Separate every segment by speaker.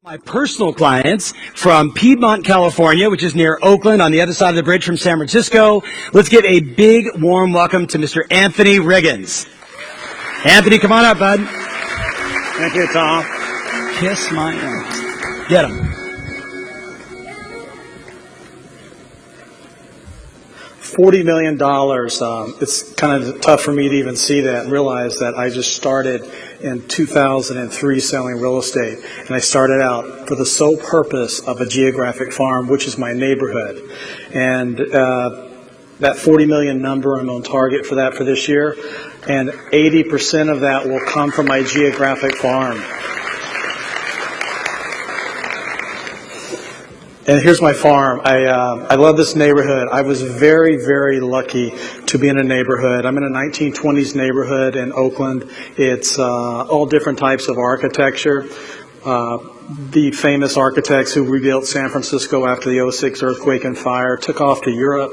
Speaker 1: My personal clients from Piedmont, California, which is near Oakland on the other side of the bridge from San Francisco. Let's give a big, warm welcome to Mr. Anthony Riggins. Anthony, come on up, bud.
Speaker 2: Thank you, Tom.
Speaker 1: Kiss my ass. Get him.
Speaker 2: $40 million. It's kind of tough for me to even see that and realize that I just started in 2003 selling real estate. And I started out for the sole purpose of a geographic farm, which is my neighborhood. And that 40 million number, I'm on target for that for this year. And 80% of that will come from my geographic farm. And here's my farm. I love this neighborhood. I was very, very lucky to be in a neighborhood. I'm in a 1920s neighborhood in Oakland. It's all different types of architecture. The famous architects who rebuilt San Francisco after the '06 earthquake and fire took off to Europe,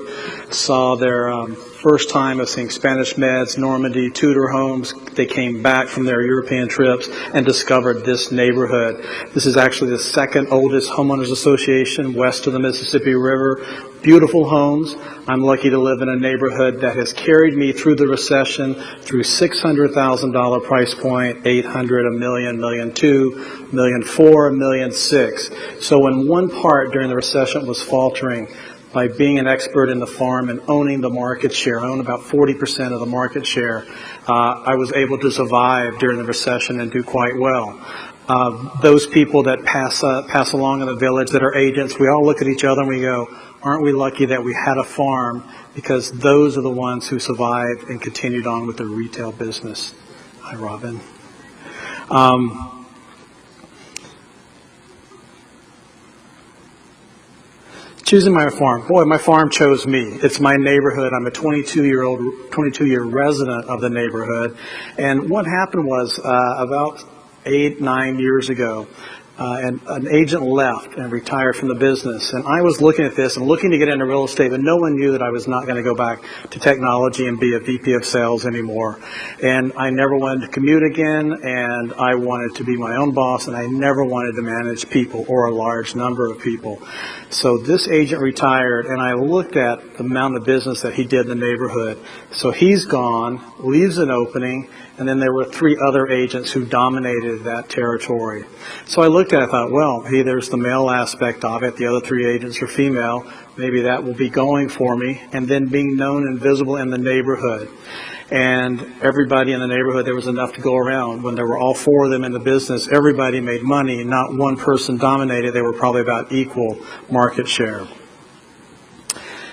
Speaker 2: saw their first time of seeing Spanish Meds, Normandy, Tudor homes. They came back from their European trips and discovered this neighborhood. This is actually the second oldest homeowners association west of the Mississippi River. Beautiful homes. I'm lucky to live in a neighborhood that has carried me through the recession, through $600,000 price point, 800, a million, $1.2 million, $1.4 million, $1.6 million. So when one part during the recession was faltering, by being an expert in the farm and owning the market share, I own about 40% of the market share, I was able to survive during the recession and do quite well. Those people that pass along in the village that are agents, we all look at each other and we go, aren't we lucky that we had a farm, because those are the ones who survived and continued on with the retail business. Hi, Robin. Choosing my farm. Boy, my farm chose me. It's my neighborhood. I'm a 22-year resident of the neighborhood. And what happened was about 8-9 years ago, and an agent left and retired from the business. And I was looking at this and looking to get into real estate, but no one knew that I was not going to go back to technology and be a VP of sales anymore. And I never wanted to commute again, and I wanted to be my own boss, and I never wanted to manage people or a large number of people. So this agent retired, and I looked at the amount of business that he did in the neighborhood. So he's gone, leaves an opening, and then there were 3 other agents who dominated that territory. So I looked at it, I thought, well, hey, there's the male aspect of it. The other 3 agents are female. Maybe that will be going for me. And then being known and visible in the neighborhood. And everybody in the neighborhood, there was enough to go around. When there were all 4 of them in the business, everybody made money. Not one person dominated. They were probably about equal market share.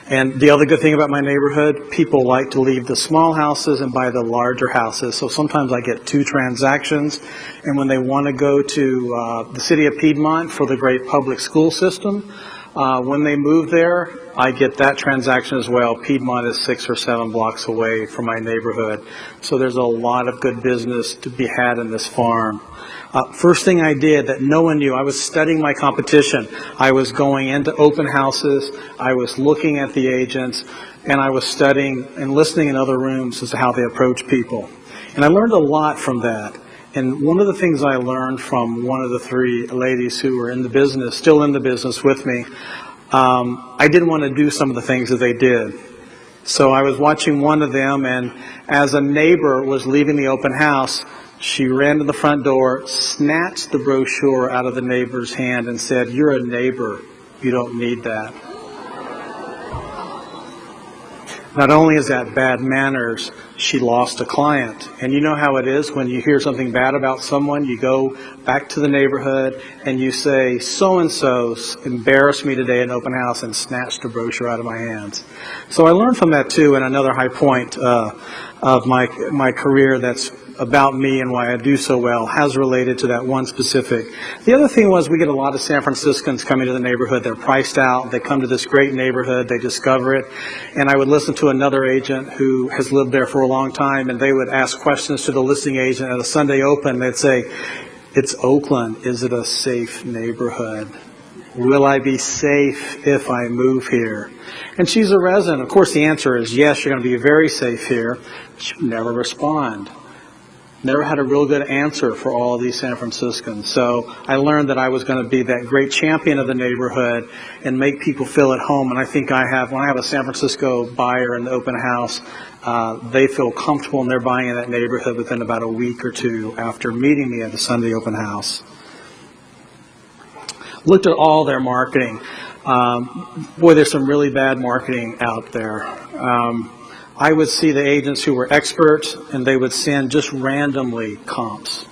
Speaker 2: And the other good thing about my neighborhood, people like to leave the small houses and buy the larger houses. So sometimes I get 2 transactions. And when they want to go to the city of Piedmont for the great public school system, when they move there, I get that transaction as well. Piedmont is 6 or 7 blocks away from my neighborhood. So there's a lot of good business to be had in this farm. First thing I did that no one knew, I was studying my competition. I was going into open houses, I was looking at the agents, and I was studying and listening in other rooms as to how they approach people. And I learned a lot from that. And one of the things I learned from one of the 3 ladies who were in the business, still in the business with me, I didn't want to do some of the things that they did. So I was watching one of them, and as a neighbor was leaving the open house, she ran to the front door, snatched the brochure out of the neighbor's hand and said, "You're a neighbor. You don't need that." Not only is that bad manners, she lost a client. And you know how it is when you hear something bad about someone, you go back to the neighborhood and you say, "So-and-so embarrassed me today in an open house and snatched the brochure out of my hands." So I learned from that too, and another high point of my career that's about me and why I do so well has related to that one specific. The other thing was we get a lot of San Franciscans coming to the neighborhood. They're priced out. They come to this great neighborhood. They discover it. And I would listen to another agent who has lived there for a long time, and they would ask questions to the listing agent at a Sunday open. They'd say, "It's Oakland. Is it a safe neighborhood? Will I be safe if I move here?" And she's a resident. Of course, the answer is yes, you're going to be very safe here. But she would never respond. Never had a real good answer for all of these San Franciscans. So I learned that I was going to be that great champion of the neighborhood and make people feel at home. And I think when I have a San Francisco buyer in the open house, they feel comfortable and they're buying in that neighborhood within about a week or two after meeting me at the Sunday open house. Looked at all their marketing. Boy, there's some really bad marketing out there. I would see the agents who were experts, and they would send just randomly comps.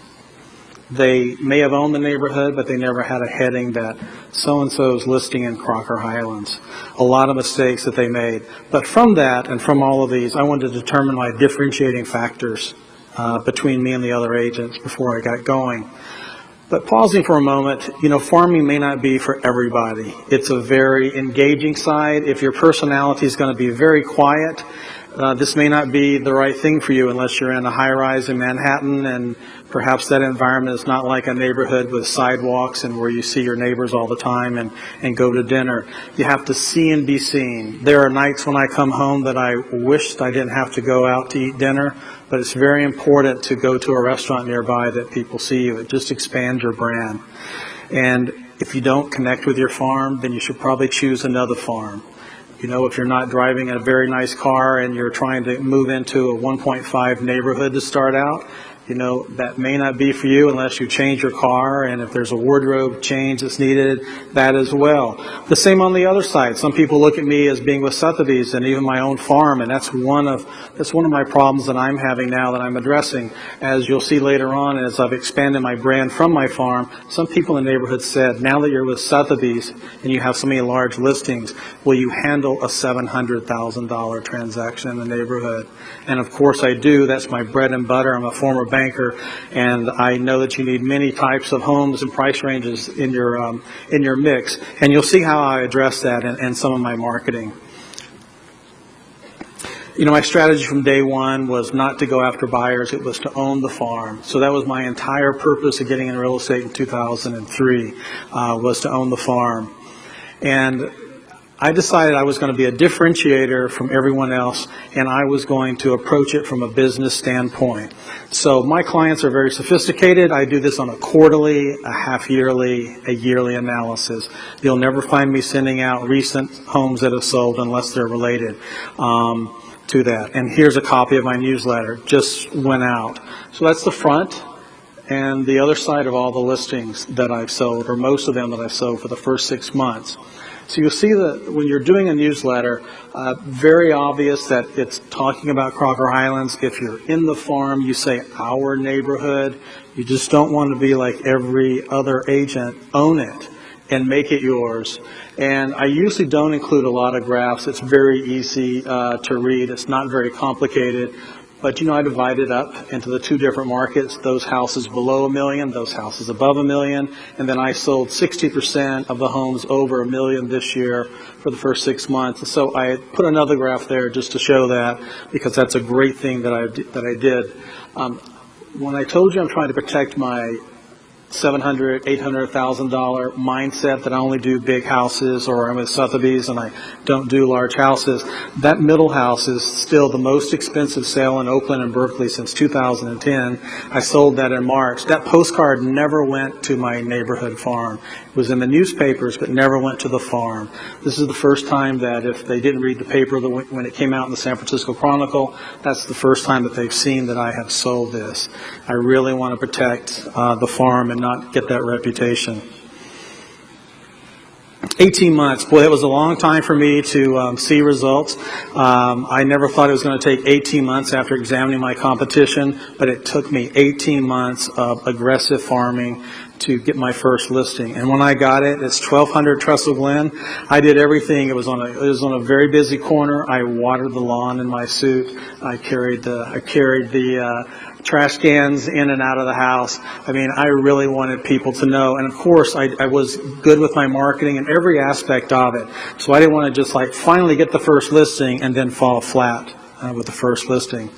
Speaker 2: They may have owned the neighborhood, but they never had a heading that so-and-so's listing in Crocker Highlands. A lot of mistakes that they made. But from that, and from all of these, I wanted to determine my differentiating factors between me and the other agents before I got going. But pausing for a moment, farming may not be for everybody. It's a very engaging side. If your personality is going to be very quiet, this may not be the right thing for you unless you're in a high-rise in Manhattan, and perhaps that environment is not like a neighborhood with sidewalks and where you see your neighbors all the time and go to dinner. You have to see and be seen. There are nights when I come home that I wished I didn't have to go out to eat dinner, but it's very important to go to a restaurant nearby that people see you. It just expands your brand. And if you don't connect with your farm, then you should probably choose another farm. If you're not driving a very nice car and you're trying to move into a 1.5 neighborhood to start out, that may not be for you unless you change your car, and if there's a wardrobe change that's needed, that as well. The same on the other side. Some people look at me as being with Sotheby's and even my own farm, and that's one of my problems that I'm having now that I'm addressing. As you'll see later on, as I've expanded my brand from my farm, some people in the neighborhood said, now that you're with Sotheby's and you have so many large listings, will you handle a $700,000 transaction in the neighborhood? And of course I do. That's my bread and butter. I'm a former banker, and I know that you need many types of homes and price ranges in your mix. And you'll see how I address that in some of my marketing. My strategy from day one was not to go after buyers. It was to own the farm. So that was my entire purpose of getting in real estate in 2003, was to own the farm. And I decided I was going to be a differentiator from everyone else, and I was going to approach it from a business standpoint. So my clients are very sophisticated. I do this on a quarterly, a half-yearly, a yearly analysis. You'll never find me sending out recent homes that have sold unless they're related to that. And here's a copy of my newsletter. Just went out. So that's the front and the other side of all the listings that I've sold, or most of them that I've sold for the first 6 months. So you'll see that when you're doing a newsletter, very obvious that it's talking about Crocker Highlands. If you're in the farm, you say our neighborhood. You just don't want to be like every other agent. Own it and make it yours. And I usually don't include a lot of graphs. It's very easy to read. It's not very complicated. But, I divide it up into the two different markets, those houses below $1 million, those houses above $1 million, and then I sold 60% of the homes over $1 million this year for the first 6 months. So I put another graph there just to show that, because that's a great thing that I did. When I told you I'm trying to protect my $700,000, $800,000 mindset that I only do big houses, or I'm with Sotheby's and I don't do large houses, that middle house is still the most expensive sale in Oakland and Berkeley since 2010. I sold that in March. That postcard never went to my neighborhood farm. It was in the newspapers, but never went to the farm. This is the first time that if they didn't read the paper when it came out in the San Francisco Chronicle, that's the first time that they've seen that I have sold this. I really want to protect the farm and not get that reputation. 18 months, boy, it was a long time for me to see results. I never thought it was going to take 18 months after examining my competition, but it took me 18 months of aggressive farming to get my first listing. And when I got it, it's 1200 Trestle Glen. I did everything. It was on a very busy corner. I watered the lawn in my suit. I carried the trash cans in and out of the house. I mean, I really wanted people to know. And of course, I was good with my marketing and every aspect of it. So I didn't want to just finally get the first listing and then fall flat with the first listing.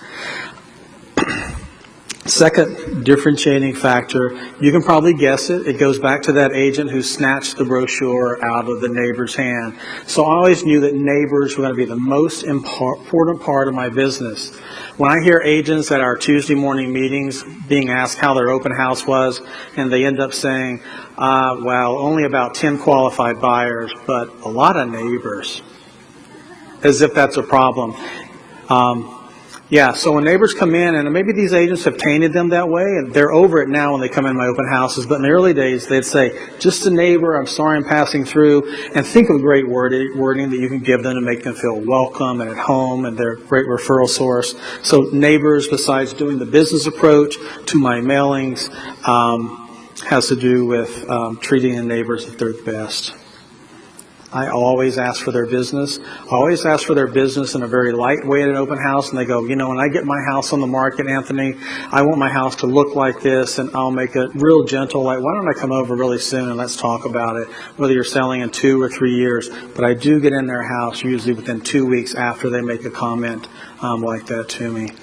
Speaker 2: Second differentiating factor, you can probably guess it. It goes back to that agent who snatched the brochure out of the neighbor's hand. So I always knew that neighbors were going to be the most important part of my business. When I hear agents at our Tuesday morning meetings being asked how their open house was, and they end up saying, well, only about 10 qualified buyers, but a lot of neighbors, as if that's a problem. Yeah, so when neighbors come in, and maybe these agents have tainted them that way, and they're over it now when they come in my open houses, but in the early days, they'd say, just a neighbor, I'm sorry I'm passing through, and think of great wording that you can give them to make them feel welcome and at home, and they're a great referral source. So neighbors, besides doing the business approach to my mailings, has to do with treating the neighbors at their best. I always ask for their business. I always ask for their business in a very light way at an open house, and they go, you know, when I get my house on the market, Anthony, I want my house to look like this, and I'll make it real gentle, like, why don't I come over really soon and let's talk about it, whether you're selling in 2 or 3 years. But I do get in their house usually within 2 weeks after they make a comment like that to me.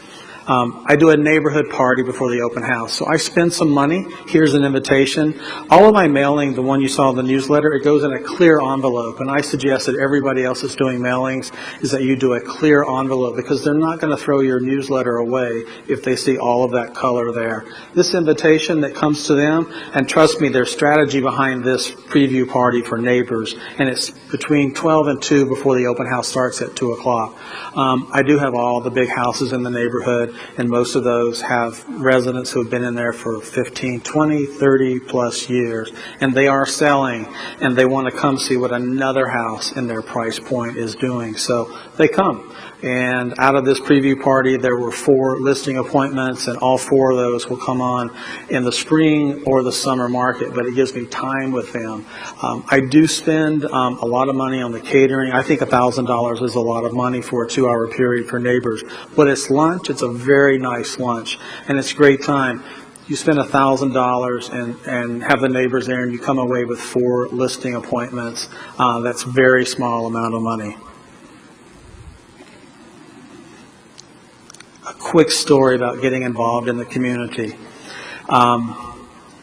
Speaker 2: I do a neighborhood party before the open house. So I spend some money. Here's an invitation. All of my mailing, the one you saw in the newsletter, it goes in a clear envelope. And I suggest that everybody else that's doing mailings is that you do a clear envelope, because they're not going to throw your newsletter away if they see all of that color there. This invitation that comes to them, and trust me, there's strategy behind this preview party for neighbors. And it's between 12 and 2 before the open house starts at 2 o'clock. I do have all the big houses in the neighborhood, and most of those have residents who have been in there for 15, 20, 30 plus years, and they are selling, and they want to come see what another house in their price point is doing. So they come. And out of this preview party, there were 4 listing appointments, and all 4 of those will come on in the spring or the summer market, but it gives me time with them. I do spend a lot of money on the catering. I think $1,000 is a lot of money for a 2-hour period for neighbors. But it's lunch. It's a very nice lunch, and it's a great time. You spend $1,000 and have the neighbors there, and you come away with 4 listing appointments. That's a very small amount of money. A quick story about getting involved in the community.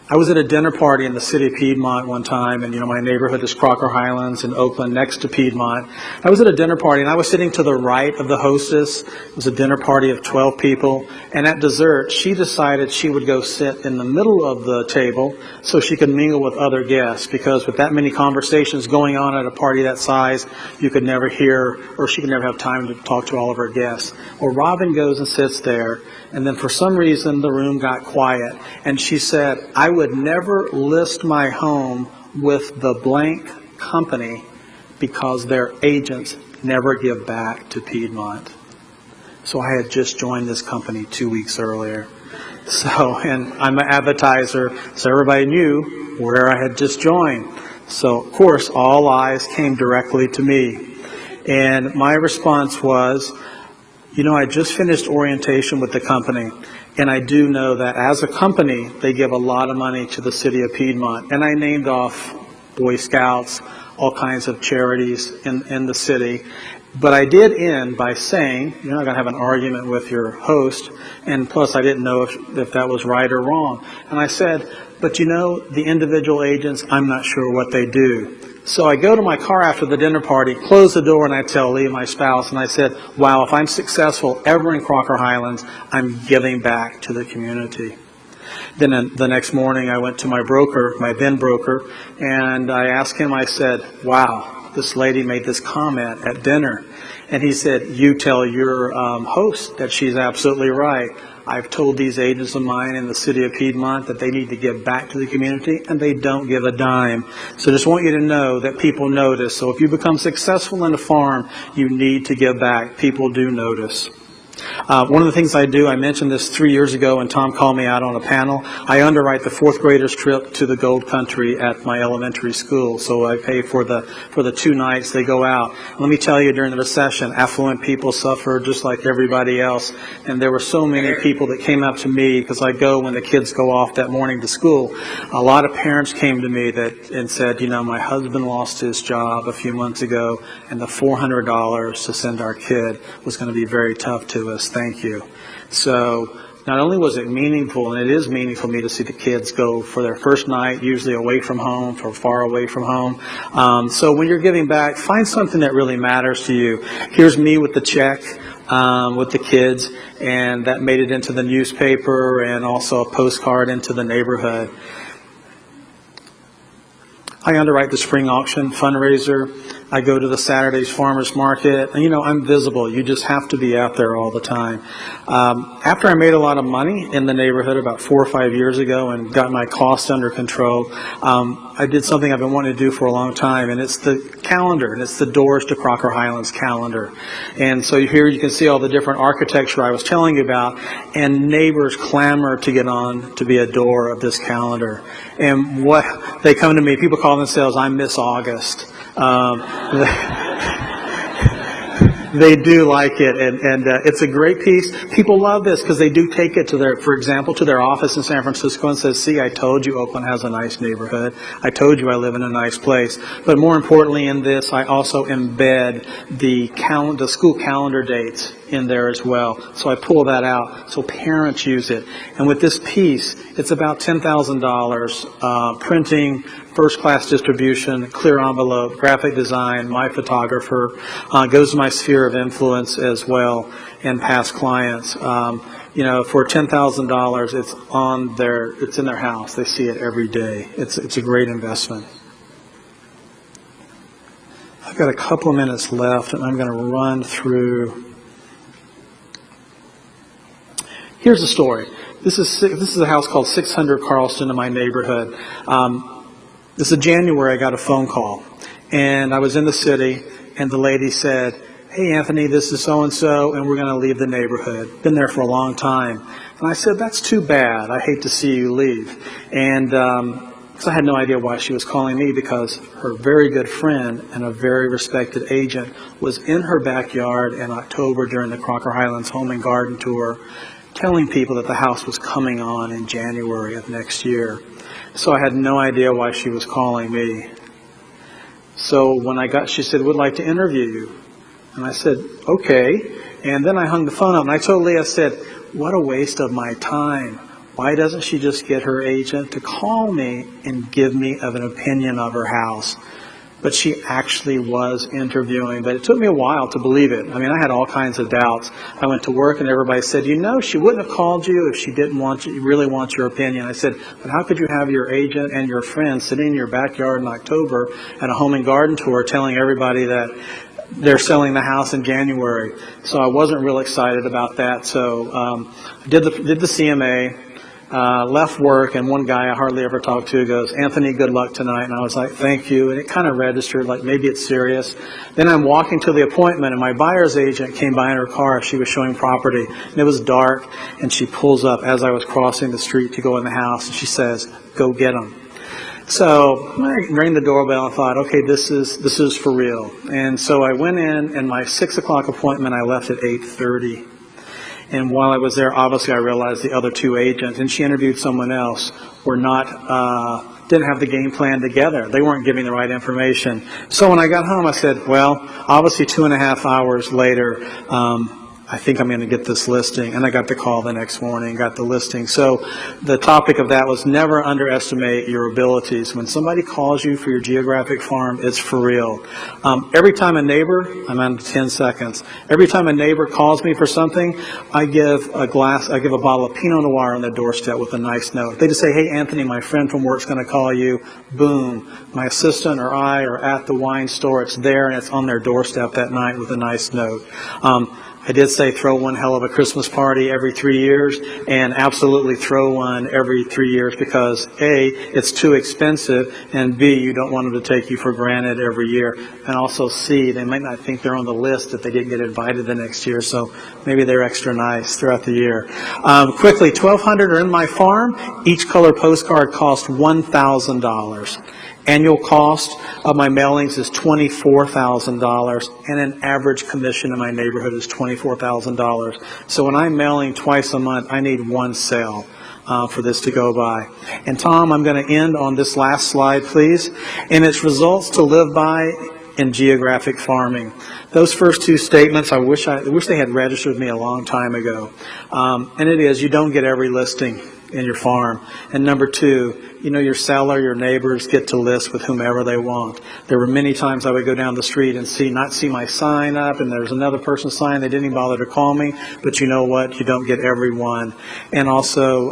Speaker 2: I was at a dinner party in the city of Piedmont one time, and my neighborhood is Crocker Highlands in Oakland, next to Piedmont. I was at a dinner party, and I was sitting to the right of the hostess. It was a dinner party of 12 people, and at dessert, she decided she would go sit in the middle of the table so she could mingle with other guests, because with that many conversations going on at a party that size, you could never hear, or she could never have time to talk to all of her guests. Well, Robin goes and sits there, and then for some reason, the room got quiet, and she said, I would never list my home with the blank company because their agents never give back to Piedmont. So I had just joined this company 2 weeks earlier. So, and I'm an advertiser, so everybody knew where I had just joined. So, of course, all eyes came directly to me. And my response was, I just finished orientation with the company, and I do know that as a company, they give a lot of money to the city of Piedmont. And I named off Boy Scouts, all kinds of charities in the city. But I did end by saying, you're not going to have an argument with your host, and plus I didn't know if that was right or wrong. And I said, but the individual agents, I'm not sure what they do. So I go to my car after the dinner party, close the door, and I tell Lee, my spouse, and I said, wow, if I'm successful ever in Crocker Highlands, I'm giving back to the community. Then the next morning, I went to my broker, my then broker, and I asked him, I said, wow, this lady made this comment at dinner. And he said, you tell your host that she's absolutely right. I've told these agents of mine in the city of Piedmont that they need to give back to the community, and they don't give a dime. So just want you to know that people notice. So if you become successful in a farm, you need to give back. People do notice. One of the things I do, I mentioned this 3 years ago when Tom called me out on a panel, I underwrite the 4th graders trip to the Gold Country at my elementary school. So I pay for the 2 nights they go out. Let me tell you, during the recession, affluent people suffered just like everybody else. And there were so many people that came up to me, because I go when the kids go off that morning to school. A lot of parents came to me and said, my husband lost his job a few months ago, and the $400 to send our kid was going to be very tough to us. Thank you. So not only was it meaningful, and it is meaningful to me to see the kids go for their first night, usually away from home, or far away from home. So when you're giving back, find something that really matters to you. Here's me with the check. With the kids, and that made it into the newspaper and also a postcard into the neighborhood. I underwrite the spring auction fundraiser. I go to the Saturday's farmers market. And, I'm visible. You just have to be out there all the time. After I made a lot of money in the neighborhood about 4 or 5 years ago and got my costs under control, I did something I've been wanting to do for a long time, and it's the calendar, and it's the Doors to Crocker Highlands calendar. And so here you can see all the different architecture I was telling you about, and neighbors clamor to get on to be a door of this calendar. And what they come to me, people call themselves, I'm Miss August. They do like it, and it's a great piece. People love this because they do take it to for example, to their office in San Francisco and says, see, I told you Oakland has a nice neighborhood. I told you I live in a nice place. But more importantly in this, I also embed the school calendar dates in there as well. So I pull that out so parents use it. And with this piece, it's about $10,000, printing, first-class distribution, clear envelope, graphic design, my photographer, goes to my sphere of influence as well, and past clients. For $10,000, it's in their house. They see it every day. It's a great investment. I've got a couple of minutes left, and I'm going to run through. Here's the story. This is a house called 600 Carlston in my neighborhood. This is January. I got a phone call, and I was in the city, and the lady said, hey, Anthony, this is so-and-so, and we're going to leave the neighborhood. Been there for a long time. And I said, that's too bad. I hate to see you leave. And so I had no idea why she was calling me, because her very good friend and a very respected agent was in her backyard in October during the Crocker Highlands Home and Garden Tour, telling people that the house was coming on in January of next year. So I had no idea why she was calling me. So when she said, would like to interview you. And I said, okay. And then I hung the phone up, and I told Leah, I said, what a waste of my time. Why doesn't she just get her agent to call me and give me an opinion of her house? But she actually was interviewing. But it took me a while to believe it. I mean, I had all kinds of doubts. I went to work, and everybody said, she wouldn't have called you if she didn't really want your opinion. I said, but how could you have your agent and your friend sitting in your backyard in October at a home and garden tour telling everybody that they're selling the house in January? So I wasn't real excited about that. So I did the CMA. Left work, and one guy I hardly ever talk to goes, Anthony, good luck tonight. And I was like, thank you. And it kind of registered, like maybe it's serious. Then I'm walking to the appointment, and my buyer's agent came by in her car. She was showing property, and it was dark, and she pulls up as I was crossing the street to go in the house, and she says, go get them. So I rang the doorbell and thought, okay, this is for real. And so I went in, and my 6 o'clock appointment, I left at 8:30. And while I was there, obviously I realized the other two agents, and she interviewed someone else, didn't have the game plan together. They weren't giving the right information. So when I got home, I said, well, obviously 2.5 hours later, I think I'm going to get this listing. And I got the call the next morning, got the listing. So the topic of that was never underestimate your abilities. When somebody calls you for your geographic farm, it's for real. Every time a neighbor, I'm on 10 seconds. Every time a neighbor calls me for something, I give a bottle of Pinot Noir on their doorstep with a nice note. They just say, hey, Anthony, my friend from work's going to call you. Boom. My assistant or I are at the wine store. It's there, and it's on their doorstep that night with a nice note. I did say throw one hell of a Christmas party every 3 years, and absolutely throw one every 3 years because A, it's too expensive, and B, you don't want them to take you for granted every year. And also C, they might not think they're on the list if they didn't get invited the next year, so maybe they're extra nice throughout the year. Quickly, 1,200 are in my farm. Each color postcard costs $1,000. Annual cost of my mailings is $24,000, and an average commission in my neighborhood is $24,000. So when I'm mailing twice a month, I need one sale for this to go by. And Tom, I'm going to end on this last slide, please. And it's results to live by in geographic farming. Those first two statements, I wish they had registered with me a long time ago. And it is, you don't get every listing in your farm. And number two, your seller, your neighbors get to list with whomever they want. There were many times I would go down the street and not see my sign up, and there's another person's sign. They didn't even bother to call me. But you know what? You don't get everyone. And also,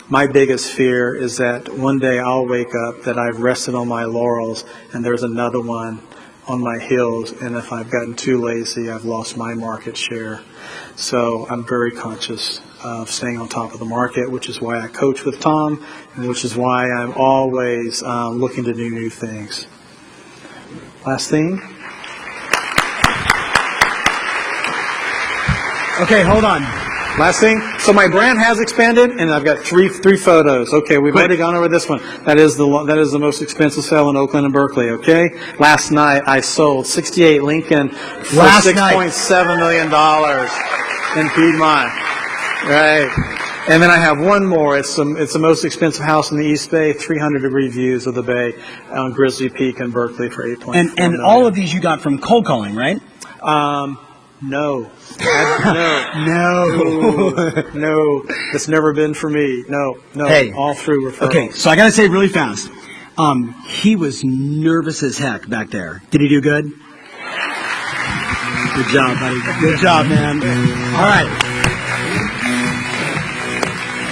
Speaker 2: my biggest fear is that one day I'll wake up that I've rested on my laurels and there's another one on my heels, and if I've gotten too lazy, I've lost my market share. So I'm very conscious of staying on top of the market, which is why I coach with Tom, and which is why I'm always looking to do new things. Last thing.
Speaker 1: Okay, hold on.
Speaker 2: Last thing. So my brand has expanded, and I've got three photos. Okay, we've already gone over this one. That is the most expensive sale in Oakland and Berkeley. Okay. Last night I sold 68 Lincoln for $6.7 million in Piedmont. Right. And then I have one more. It's the most expensive house in the East Bay, 300-degree views of the bay on Grizzly Peak in Berkeley for $8.4 million.
Speaker 1: And all of these you got from cold calling, right?
Speaker 2: No. No. It's never been for me. No.
Speaker 1: Hey.
Speaker 2: All through referrals.
Speaker 1: Okay, so I got to say really fast. He was nervous as heck back there. Did he do good? Good job, buddy. Good job, man. All right.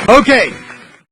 Speaker 1: Okay.